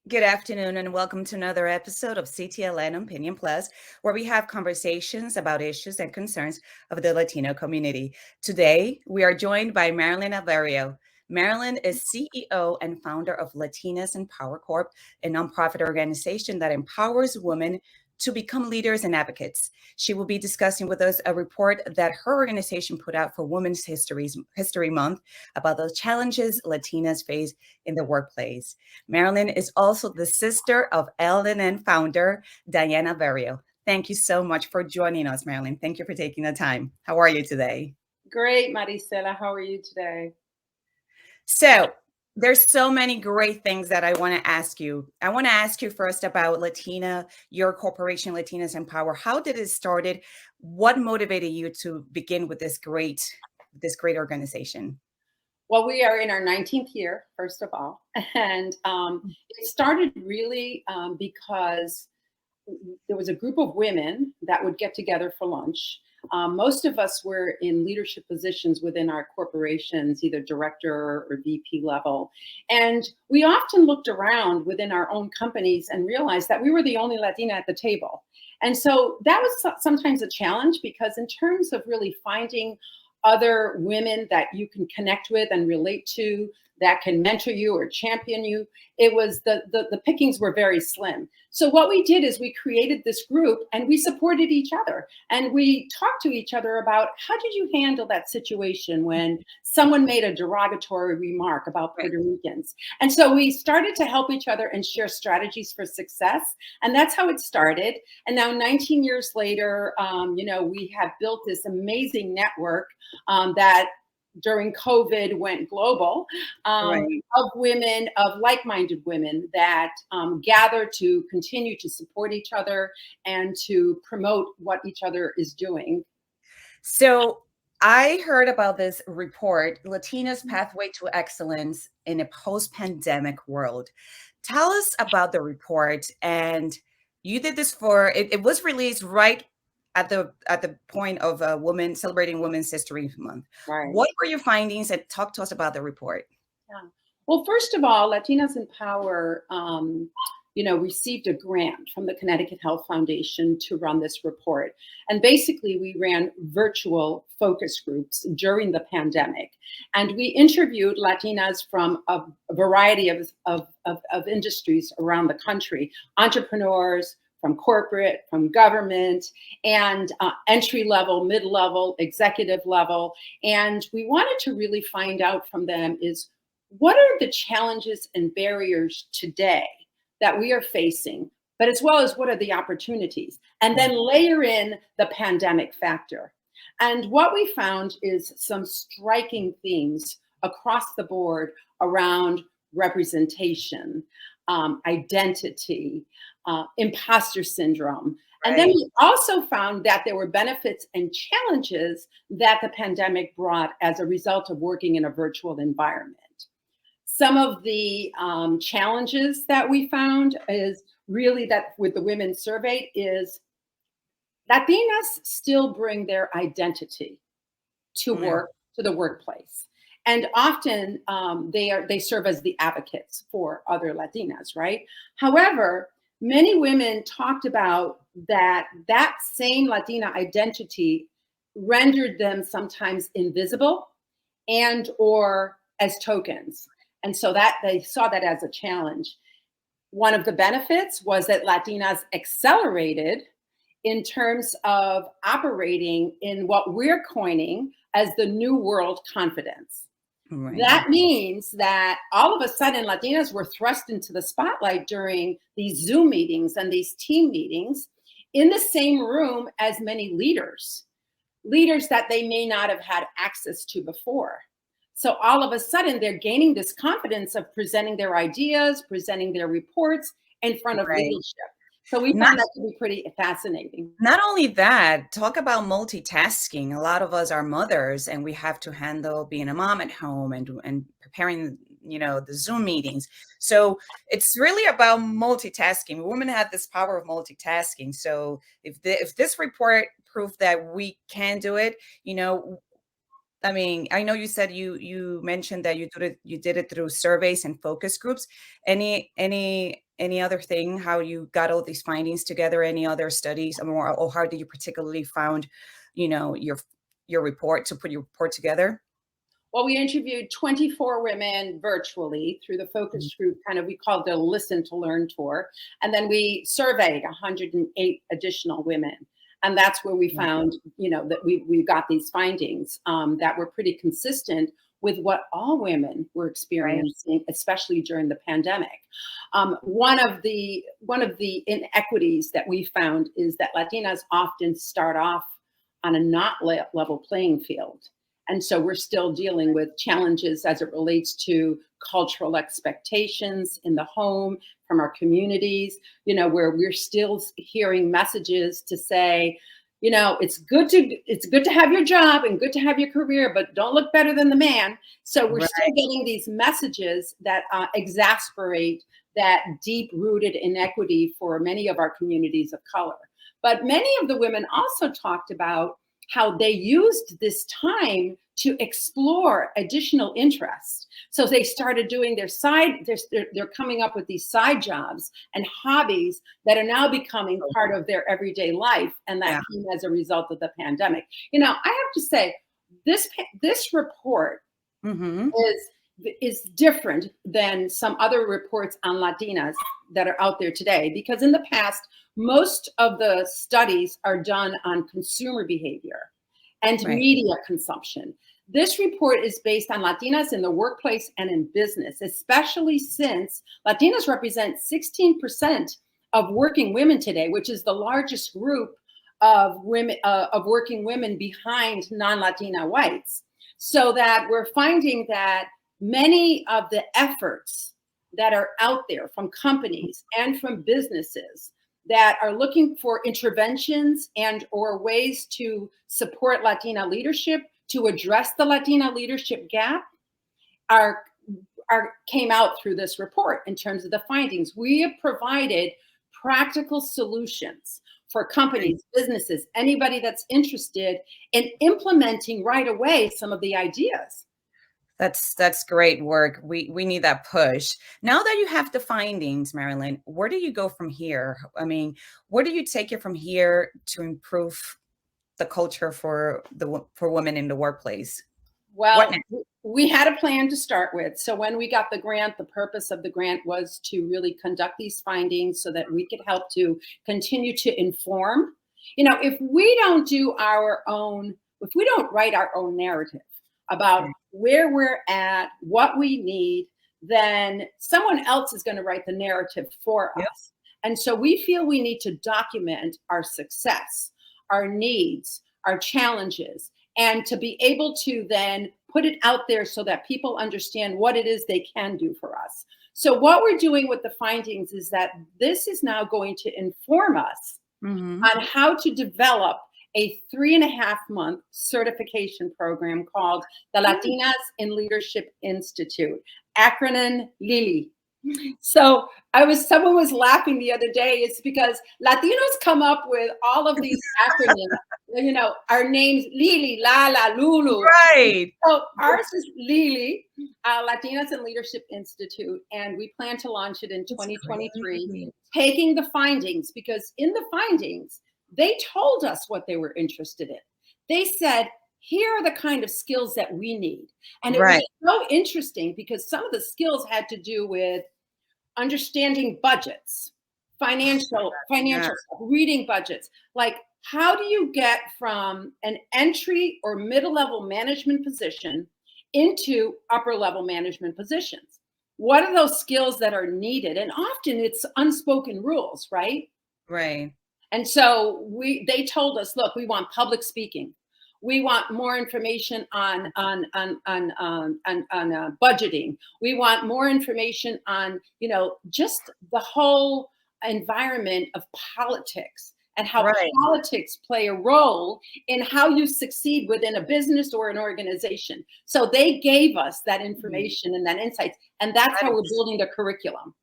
Good afternoon, and welcome to another episode of CTLN Opinion Plus, where we have conversations about issues and concerns of the Latino community. Today, we are joined by Marilyn Alverio. Marilyn is CEO and founder of Latinas Power Corp, a nonprofit organization that empowers women to become leaders and advocates. She will be discussing with us a report that her organization put out for Women's History Month about the challenges Latinas face in the workplace. Marilyn is also the sister of LNN founder Diana Alverio. Thank you so much for joining us, Marilyn. Thank you for taking the time. How are you today? Great, Maricela. How are you today? So, there's so many great things that I want to ask you. I want to ask you first about Latina, your corporation, Latinas in Power. How did it started? What motivated you to begin with this great organization? Well, we are in our 19th year, first of all. And it started really because there was a group of women that would get together for lunch. Most of us were in leadership positions within our corporations, either director or VP level. And we often looked around within our own companies and realized that we were the only Latina at the table. And so that was sometimes a challenge because, in terms of really finding other women that you can connect with and relate to, that can mentor you or champion you, it was the pickings were very slim. So what we did is we created this group and we supported each other, and we talked to each other about how did you handle that situation when someone made a derogatory remark about Right. Puerto Ricans. And so we started to help each other and share strategies for success, and that's how it started. And now 19 years later, we have built this amazing network that during COVID went global, Right. of women, of like-minded women that gather to continue to support each other and to promote what each other is doing. So I heard about this report, Latinas Pathway to Excellence in a Post-Pandemic World. Tell us about the report. And you did this for it was released right at the point of women celebrating Women's History Month. Right. What were your findings, and talk to us about the report? Yeah. Well, first of all, Latinas in Power, received a grant from the Connecticut Health Foundation to run this report. And basically, we ran virtual focus groups during the pandemic. And we interviewed Latinas from a variety of industries around the country, entrepreneurs, from corporate, from government, and entry level, mid level, executive level. And we wanted to really find out from them is what are the challenges and barriers today that we are facing, but as well as what are the opportunities, and then layer in the pandemic factor. And what we found is some striking themes across the board around representation, identity, imposter syndrome. And then Right. we also found that there were benefits and challenges that the pandemic brought as a result of working in a virtual environment. Some of the challenges that we found is really that with the women surveyed is Latinas still bring their identity to Yeah. work, to the workplace. And often they serve as the advocates for other Latinas, right? However, many women talked about that same Latina identity rendered them sometimes invisible and or as tokens. And so that they saw that as a challenge. One of the benefits was that Latinas accelerated in terms of operating in what we're coining as the new world confidence. Right. That means that all of a sudden Latinas were thrust into the spotlight during these Zoom meetings and these team meetings in the same room as many leaders that they may not have had access to before. So all of a sudden, they're gaining this confidence of presenting their ideas, presenting their reports in front of Right. leadership. So we Not found that to be pretty fascinating. Not only that, talk about multitasking. A lot of us are mothers, and we have to handle being a mom at home and preparing, the Zoom meetings. So it's really about multitasking. Women have this power of multitasking. So if this report proved that we can do it, I mean, I know you said you mentioned that you did it through surveys and focus groups. Any other thing, how you got all these findings together? Any other studies, or how did you particularly found, your report to put your report together? Well, we interviewed 24 women virtually through the Mhm. focus group, kind of, we called it a listen to learn tour. And then we surveyed 108 additional women. And that's where we Yeah. found, that we got these findings that were pretty consistent with what all women were Right. experiencing, especially during the pandemic. One of the inequities that we found is that Latinas often start off on a not level playing field. And so we're still dealing with challenges as it relates to cultural expectations in the home, from our communities, where we're still hearing messages to say, it's good to have your job and good to have your career, but don't look better than the man. So we're still Right. getting these messages that exasperate that deep rooted inequity for many of our communities of color. But many of the women also talked about how they used this time to explore additional interests. So they started doing they're coming up with these side jobs and hobbies that are now becoming part of their everyday life. And that Yeah. came as a result of the pandemic. I have to say, this report Hmm. is different than some other reports on Latinas that are out there today, because in the past, most of the studies are done on consumer behavior and Right. media consumption. This report is based on Latinas in the workplace and in business, especially since Latinas represent 16% of working women today, which is the largest group of women of working women behind non-Latina whites. So that we're finding that many of the efforts that are out there from companies and from businesses that are looking for interventions and or ways to support Latina leadership, to address the Latina leadership gap, are came out through this report in terms of the findings. We have provided practical solutions for companies, businesses, anybody that's interested in implementing right away some of the ideas. That's great work. We need that push. Now that you have the findings, Marilyn, where do you go from here? I mean, where do you take it from here to improve the culture for women in the workplace? What Well, next? we had a plan to start with. So when we got the grant, the purpose of the grant was to really conduct these findings so that we could help to continue to inform. If we don't write our own narrative about where we're at, what we need, then someone else is going to write the narrative for Yep. us. And so we feel we need to document our success, our needs, our challenges, and to be able to then put it out there so that people understand what it is they can do for us. So what we're doing with the findings is that this is now going to inform us Hmm. on how to develop a 3.5-month certification program called the Latinas in Leadership Institute, acronym LILI. So someone was laughing the other day. It's because Latinos come up with all of these acronyms. Our names, Lili, Lala, Lulu. Right. So ours is Lili, Latinas in Leadership Institute, and we plan to launch it in That's 2023, great. taking the findings, because in the findings, they told us what they were interested in. They said, here are the kind of skills that we need. And it was Right. so interesting because some of the skills had to do with understanding budgets, Yeah. financial stuff, reading budgets. Like, how do you get from an entry or middle level management position into upper level management positions? What are those skills that are needed? And often it's unspoken rules, right? Right. And so they told us, look, we want public speaking. We want more information on budgeting. We want more information on just the whole environment of politics and how Right. politics play a role in how you succeed within a business or an organization. So they gave us that Mhm. information and that insights, and that's That how we're is building the curriculum.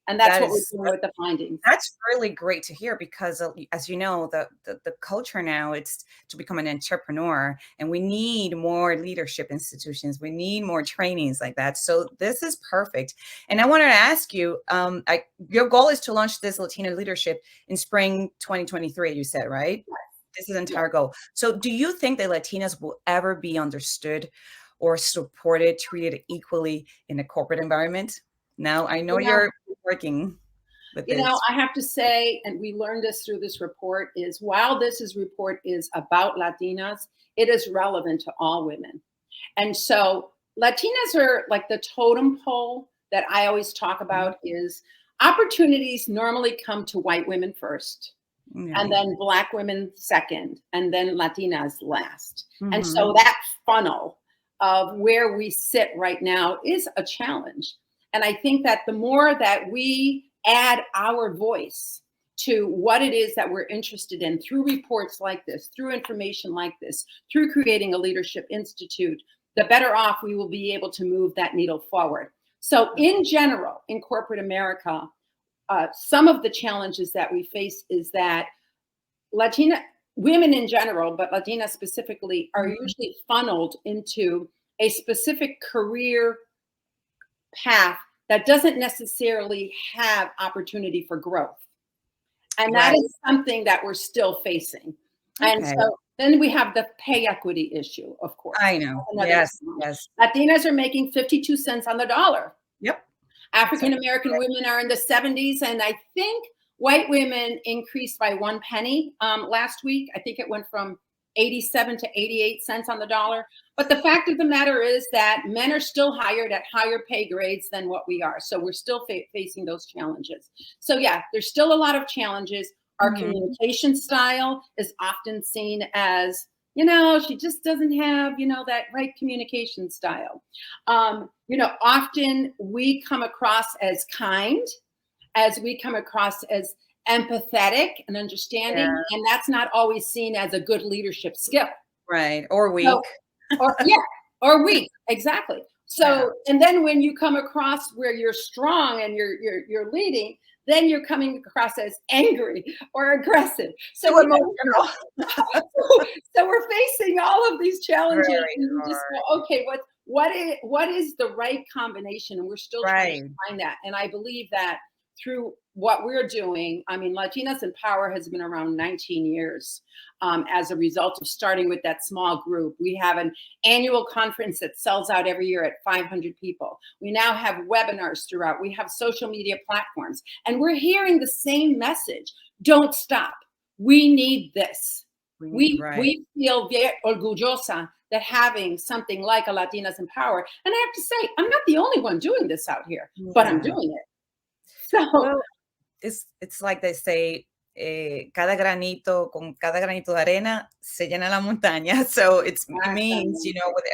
And that's That what we're is, doing with the findings. that's really great to hear because, as you know, the culture now, it's to become an entrepreneur, and we need more leadership institutions. We need more trainings like that. So this is perfect. And I wanted to ask you, your goal is to launch this Latino leadership in spring 2023, you said, right? This is the entire goal. So do you think that Latinas will ever be understood or supported, treated equally in a corporate environment? Now, I know you're working with this. I have to say, and we learned this through this report, is while report is about Latinas, it is relevant to all women. And so Latinas are like the totem pole that I always talk about is opportunities normally come to white women first, and then Black women second, and then Latinas last. And so that funnel of where we sit right now is a challenge. And I think that the more that we add our voice to what it is that we're interested in through reports like this, through information like this, through creating a leadership institute, the better off we will be able to move that needle forward. So in general, in corporate America, some of the challenges that we face is that Latina women in general, but Latina specifically, are usually funneled into a specific career path that doesn't necessarily have opportunity for growth. And that is something that we're still facing. And so then we have the pay equity issue, of course. I know. Yes. Latinas are making 52 cents on the dollar. Yep. African-American women are in the 70s. And I think white women increased by 1 penny last week. I think it went from 87 to 88 cents on the dollar. But the fact of the matter is that men are still hired at higher pay grades than what we are. So we're still facing those challenges. So yeah, there's still a lot of challenges. Our communication style is often seen as, she just doesn't have, that right communication style. Often we come across as kind, as we come across as empathetic and understanding, and that's not always seen as a good leadership skill. Right. Or weak. Or weak. Exactly. So, and then when you come across where you're strong and you're leading, then you're coming across as angry or aggressive. So emotional. So we're facing all of these challenges, and you just go, okay, what is the right combination? And we're still trying to find that. And I believe that through what we're doing, I mean, Latinas in Power has been around 19 years as a result of starting with that small group. We have an annual conference that sells out every year at 500 people. We now have webinars throughout. We have social media platforms, and we're hearing the same message. Don't stop. We need this. We feel very orgullosa that having something like a Latinas in Power. And I have to say, I'm not the only one doing this out here, but I'm doing it. So it's like they say, con cada granito de arena se llena la montaña. So it means, with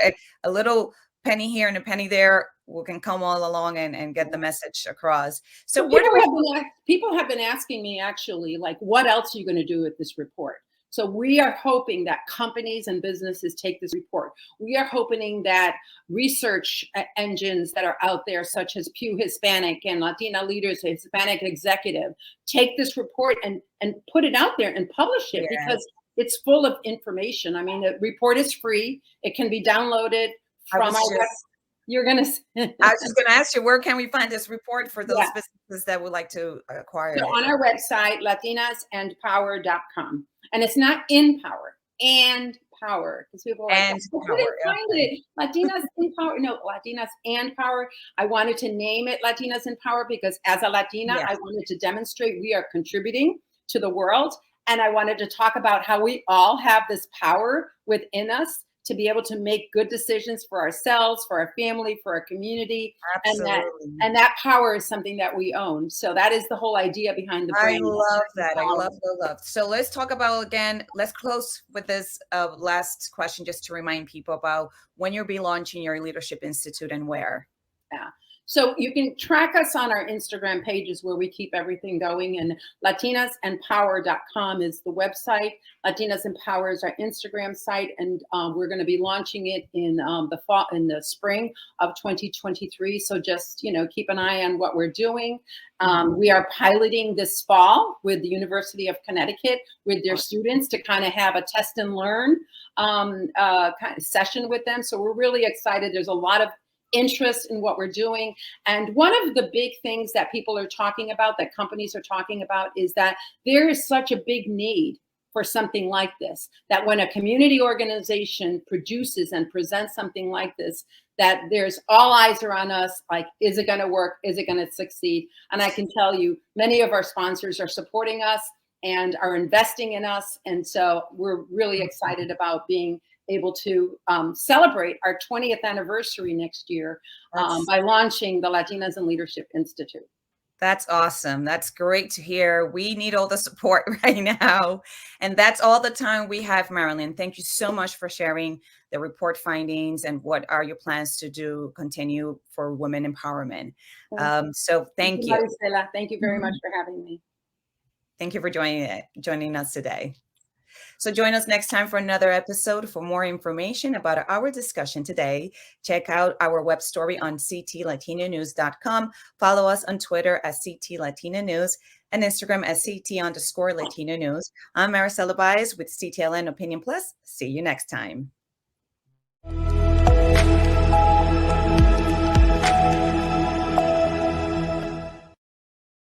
a little penny here and a penny there, we can come all along and get the message across. So people have been asking me actually, like, what else are you going to do with this report? So we are hoping that companies and businesses take this report. We are hoping that research engines that are out there, such as Pew Hispanic and Latina Leaders, Hispanic Executive, take this report and put it out there and publish it because it's full of information. I mean, the report is free. It can be downloaded from our website. You're going to. I was just going to ask you, where can we find this report for those businesses that would like to acquire it? On our website, latinasandpower.com. And it's not in power, and power. Because people are like, I couldn't find it. Latinas in Power. No, Latinas and Power. I wanted to name it Latinas in Power because as a Latina, I wanted to demonstrate we are contributing to the world. And I wanted to talk about how we all have this power within us to be able to make good decisions for ourselves, for our family, for our community. Absolutely. And that power is something that we own. So that is the whole idea behind the brand. I love that. I love. So let's talk about, again, let's close with this last question, just to remind people about when you'll be launching your Leadership Institute and where. Yeah. So you can track us on our Instagram pages where we keep everything going. And latinasandpower.com is the website. Latinas and Power is our Instagram site. And we're going to be launching it in the spring of 2023. So just, keep an eye on what we're doing. We are piloting this fall with the University of Connecticut with their students to kind of have a test and learn kind of session with them. So we're really excited. There's a lot of interest in what we're doing. And one of the big things that people are talking about, that companies are talking about, is that there is such a big need for something like this, that when a community organization produces and presents something like this, that there's all eyes are on us, like, is it going to work? Is it going to succeed? And I can tell you, many of our sponsors are supporting us and are investing in us. And so we're really excited about being able to celebrate our 20th anniversary next year by launching the Latinas in Leadership Institute. That's awesome. That's great to hear. We need all the support right now. And that's all the time we have, Marilyn. Thank you so much for sharing the report findings and what are your plans to continue for women empowerment. So thank you. Maricela. Thank you very much for having me. Thank you for joining us today. So join us next time for another episode. For more information about our discussion today, check out our web story on ctlatinanews.com. Follow us on Twitter at ctlatinanews and Instagram at ct_Latina News. I'm Maricela Baez with CTLN Opinion Plus. See you next time.